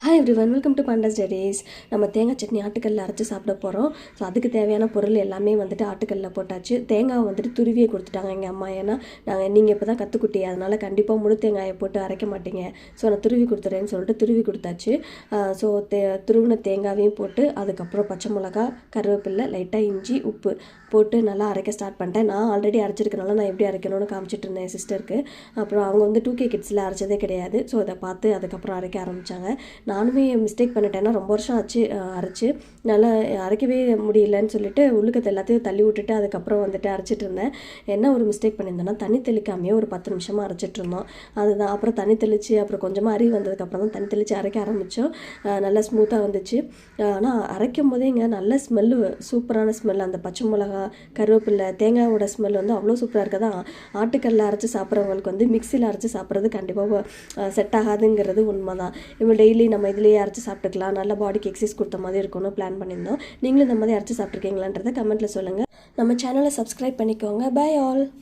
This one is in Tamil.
Hi everyone, welcome to பாண்டாஸ் diaries. நம்ம தேங்காய் சட்னி ஆட்டுக்கல்லில் அரைச்சி சாப்பிட போகிறோம். ஸோ அதுக்கு தேவையான பொருள் எல்லாமே வந்துட்டு ஆட்டுக்கல்லில் போட்டாச்சு. தேங்காய் வந்துட்டு துருவியை கொடுத்துட்டாங்க எங்கள் அம்மா. ஏன்னா நீங்கள் இப்போ தான் கற்றுக்குட்டி, அதனால் கண்டிப்பாக முழு தேங்காயை போட்டு அரைக்க மாட்டீங்க, ஸோ நான் துருவி கொடுத்துறேன்னு சொல்லிட்டு துருவி கொடுத்தாச்சு. ஸோ துருவின தேங்காவையும் போட்டு அதுக்கப்புறம் பச்சை மிளகா, கருவேப்பிலை, லைட்டாக இஞ்சி, உப்பு போட்டு நல்லா அரைக்க ஸ்டார்ட் பண்ணிட்டேன். நான் ஆல்ரெடி அரைச்சிருக்கனால நான் எப்படி அரைக்கணும்னு காமிச்சிட்டு இருந்தேன் சிஸ்டருக்கு. அப்புறம் அவங்க வந்து 2K கிட்ஸில் அரைச்சதே கிடையாது. ஸோ அதை பார்த்து அதுக்கப்புறம் அரைக்க ஆரம்பித்தாங்க. நானுமே மிஸ்டேக் பண்ணிட்டேன்னா ரொம்ப வருஷம் ஆச்சு அரைச்சி, நல்லா அரைக்கவே முடியலன்னு சொல்லிட்டு உள்ளுக்கத்தை எல்லாத்தையும் தள்ளி விட்டுட்டு அதுக்கப்புறம் வந்துட்டு அரைச்சிட்டு இருந்தேன். என்ன ஒரு மிஸ்டேக் பண்ணியிருந்தேன்னா, தண்ணி தெளிக்காமையே ஒரு 10 நிமிஷமாக அரைச்சிட்டு இருந்தோம். அதுதான் அப்புறம் தண்ணி தெளித்து அப்புறம் கொஞ்சமாக அறிவு வந்ததுக்கப்புறம் தான் தண்ணி தெளித்து அரைக்க ஆரம்பித்தோம். நல்லா ஸ்மூத்தாக வந்துச்சு. ஆனால் அரைக்கும் போதே இங்கே நல்ல ஸ்மெல்லு, சூப்பரான ஸ்மெல். அந்த பச்சை மிளகா, கருவேப்பிலை, தேங்காயோட ஸ்மெல் வந்து அவ்வளோ சூப்பராக இருக்கதா. ஆட்டுக்கல்ல அரைச்சி சாப்பிட்றவங்களுக்கு வந்து மிக்சியில் அரைச்சி சாப்பிட்றது கண்டிப்பாக செட் ஆகாதுங்கிறது உண்மை தான். இப்போ டெய்லி நம்ம இதுலேயே அரைச்சி சாப்பிட்டுக்கலாம், நல்ல பாடிக்கு எக்ஸசைஸ் கொடுத்த மாதிரி இருக்கும்னு பிளான் பண்ணியிருந்தோம். நீங்களும் இந்த மாதிரி அரைச்சி சாப்பிட்ருக்கீங்களான்றதை கமெண்ட்டில் சொல்லுங்கள். நம்ம சேனலை சப்ஸ்கிரைப் பண்ணிக்கோங்க. Bye all.